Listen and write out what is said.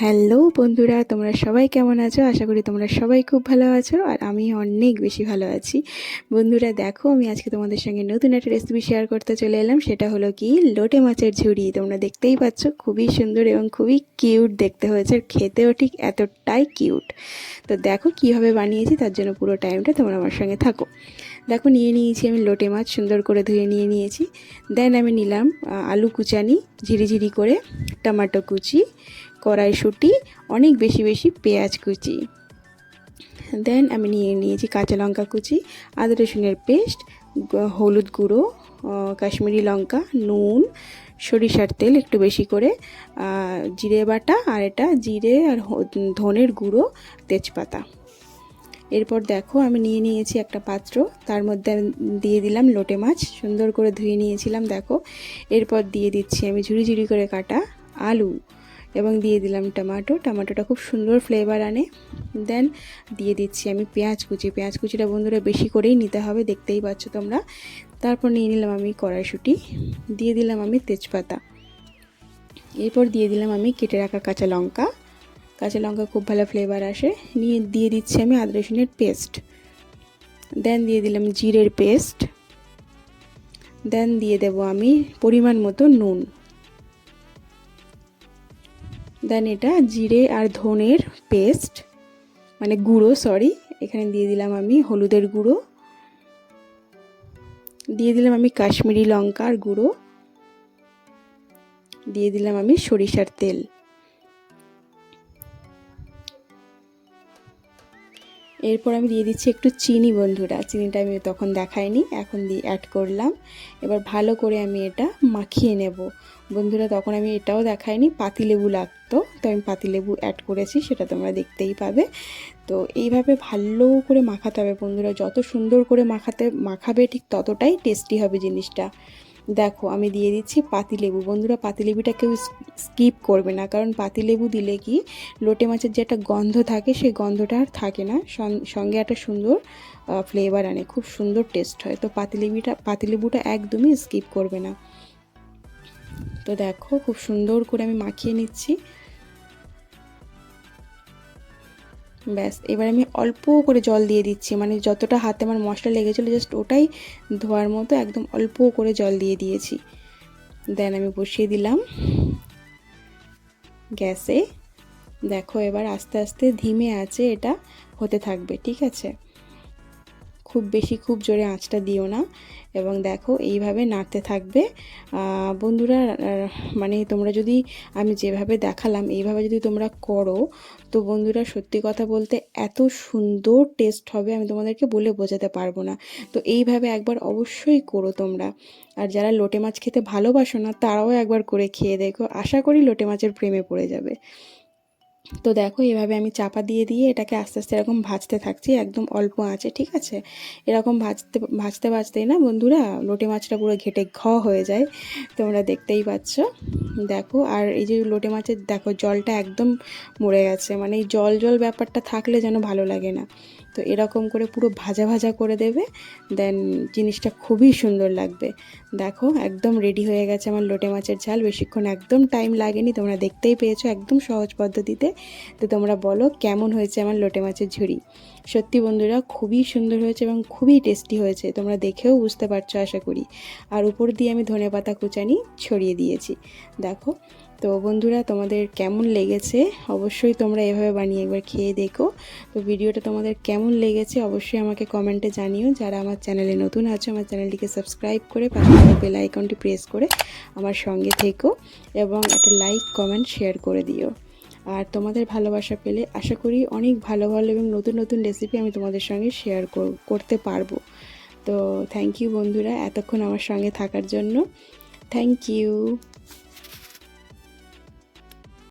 Hello বন্ধুরা, তোমরা সবাই কেমন আছো? আশা করি তোমরা সবাই খুব ভালো আছো, আর আমি অনেক বেশি ভালো আছি। বন্ধুরা দেখো, আমি আজকে তোমাদের সঙ্গে নতুন একটা রেসিপি শেয়ার করতে চলে এলাম। সেটা হলো কি, লোটে মাছের ঝুড়ি। তোমরা দেখতেই পাচ্ছ, খুবই সুন্দর এবং খুবই কিউট দেখতে হয়েছে, আর খেতেও ঠিক এতটাই কিউট। তো দেখো কীভাবে বানিয়েছি, তার জন্য পুরো টাইমটা তোমরা আমার সঙ্গে থাকো। দেখো, নিয়ে নিয়েছি আমি লোটে মাছ, সুন্দর করে ধুয়ে নিয়ে নিয়েছি। দেন আমি নিলাম আলু কুচানি ঝিরিঝিরি করে, টমেটো কুচি, কড়াইশুঁটি, অনেক বেশি বেশি পেঁয়াজ কুচি। দেন আমি নিয়ে নিয়েছি কাঁচা লঙ্কা কুচি, আদা রসুনের পেস্ট, হলুদ গুঁড়ো, কাশ্মীরি লঙ্কা, নুন, সরিষার তেল একটু বেশি করে, জিরে বাটা, আর এটা জিরে আর ধনের গুঁড়ো, তেজপাতা। এরপর দেখো, আমি নিয়ে নিয়েছি একটা পাত্র, তার মধ্যে আমি দিয়ে দিলাম লোটে মাছ, সুন্দর করে ধুয়ে নিয়েছিলাম। দেখো, এরপর দিয়ে দিচ্ছি আমি ঝুড়ি ঝুড়ি করে কাটা আলু, এবং দিয়ে দিলাম টমেটোটা খুব সুন্দর ফ্লেভার আনে। দেন দিয়ে দিচ্ছি আমি পেঁয়াজ কুচিটা বন্ধুরা বেশি করেই নিতে হবে, দেখতেই পাচ্ছ তোমরা। তারপর নিয়ে নিলাম আমি কড়াইশুঁটি, দিয়ে দিলাম আমি তেজপাতা, এরপর দিয়ে দিলাম আমি কেটে রাখা কাঁচা লঙ্কা খুব ভালো ফ্লেভার আসে। দিয়ে দিচ্ছি আমি আদা রসুনের পেস্ট, দেন দিয়ে দিলাম জিরের পেস্ট, দেন দিয়ে দেব আমি পরিমাণ মতো নুন। দেন এটা জিরে আর ধনের পেস্ট, মানে গুঁড়ো, এখানে দিয়ে দিলাম আমি হলুদের গুঁড়ো, দিয়ে দিলাম আমি কাশ্মীরি লঙ্কার গুঁড়ো, দিয়ে দিলাম আমি সরিষার তেল। এরপর আমি দিয়ে দিচ্ছি একটু চিনি। বন্ধুরা, চিনিটা আমি তখন দেখাইনি, এখন দিয়ে অ্যাড করলাম। এবার ভালো করে আমি এটা মাখিয়ে নেব। বন্ধুরা, তখন আমি এটাও দেখাইনি, পাতিলেবু লাগতো, তো আমি পাতিলেবু অ্যাড করেছি, সেটা তোমরা দেখতেই পাবে। তো এইভাবে ভালো করে মাখাতে হবে বন্ধুরা, যত সুন্দর করে মাখাবে ঠিক ততটাই টেস্টি হবে জিনিসটা। দেখো, আমি দিয়ে দিচ্ছি পাতিলেবু। বন্ধুরা, পাতিলেবুটা কেউ স্কিপ করবে না, কারণ পাতিলেবু দিলে কি, লোটে মাছের যে একটা গন্ধ থাকে, সেই গন্ধটা আর থাকে না, সঙ্গে একটা সুন্দর ফ্লেভার আনে, খুব সুন্দর টেস্ট হয়। তো পাতিলেবুটা একদমই স্কিপ করবে না। তো দেখো, খুব সুন্দর করে আমি মাখিয়ে নিচ্ছি। ব্যাস, এবার আমি অল্প করে জল দিয়ে দিচ্ছি, মানে যতটা হাতে আমার মশলা লেগেছিলো জাস্ট ওটাই ধোয়ার মতো, একদম অল্প করে জল দিয়ে দিয়েছি। দেন আমি বসিয়ে দিলাম গ্যাসে। দেখো, এবার আস্তে আস্তে ধীমে আঁচে এটা হতে থাকবে, ঠিক আছে? খুব জোরে আঁচটা দিও না, এবং দেখো এইভাবে নাড়তে থাকবে। বন্ধুরা, মানে তোমরা যদি আমি যেভাবে দেখালাম এইভাবে যদি তোমরা করো, তো বন্ধুরা সত্যি কথা বলতে এত সুন্দর টেস্ট হবে, আমি তোমাদেরকে বলে বোঝাতে পারবো না। তো এইভাবে একবার অবশ্যই করো তোমরা। আর যারা লোটে মাছ খেতে ভালোবাসো না, তারাও একবার করে খেয়ে দেখো, আশা করি লোটে মাছের প্রেমে পড়ে যাবে। তো দেখো, এভাবে আমি চাপা দিয়ে দিয়ে এটাকে আস্তে আস্তে এরকম ভাজতে থাকছি, একদম অল্প আঁচে, ঠিক আছে? এরকম ভাজতেই না বন্ধুরা, লোটে মাছটা পুরো ঘেটে হয়ে যায়, তোমরা দেখতেই পাচ্ছ। দেখো, আর এই যে লোটে মাছের দেখো জলটা একদম মরে গেছে, মানে এই জল জল ব্যাপারটা থাকলে যেন ভালো লাগে না। তো এরকম করে পুরো ভাজা ভাজা করে দেবে, দেন জিনিসটা খুবই সুন্দর লাগবে। দেখো, একদম রেডি হয়ে গেছে আমার লোটে মাছের ঝাল, বেশিক্ষণ একদম টাইম লাগেনি, তোমরা দেখতেই পেয়েছো একদম সহজ পদ্ধতিতে। তো তোমরা বলো কেমন হয়েছে আমার লোটে মাছের ঝুড়ি। সত্যি বন্ধুরা, খুবই সুন্দর হয়েছে এবং খুবই টেস্টি হয়েছে, তোমরা দেখেও বুঝতে পারছো আশা করি। আর উপর দিয়ে আমি ধনেপাতা কুচানি ছড়িয়ে দিয়েছি। দেখো, তো বন্ধুরা, তোমাদের কেমন লেগেছে অবশ্যই তোমরা এভাবে বানিয়ে একবার খেয়ে দেখো। তো ভিডিওটা তোমাদের কেমন লেগেছে অবশ্যই আমাকে কমেন্টে জানিও। যারা আমার চ্যানেলে নতুন আছো, আমার চ্যানেলটিকে সাবস্ক্রাইব করে পাশে থাকা বেল আইকনটি প্রেস করে আমার সঙ্গে থেকো, এবং একটা লাইক, কমেন্ট, শেয়ার করে দিও। আর তোমাদের ভালোবাসা পেলে আশা করি অনেক ভালো ভালো এবং নতুন নতুন রেসিপি আমি তোমাদের সঙ্গে শেয়ার করতে পারবো। তো থ্যাংক ইউ বন্ধুরা, এতক্ষণ আমার সঙ্গে থাকার জন্য। Thank you.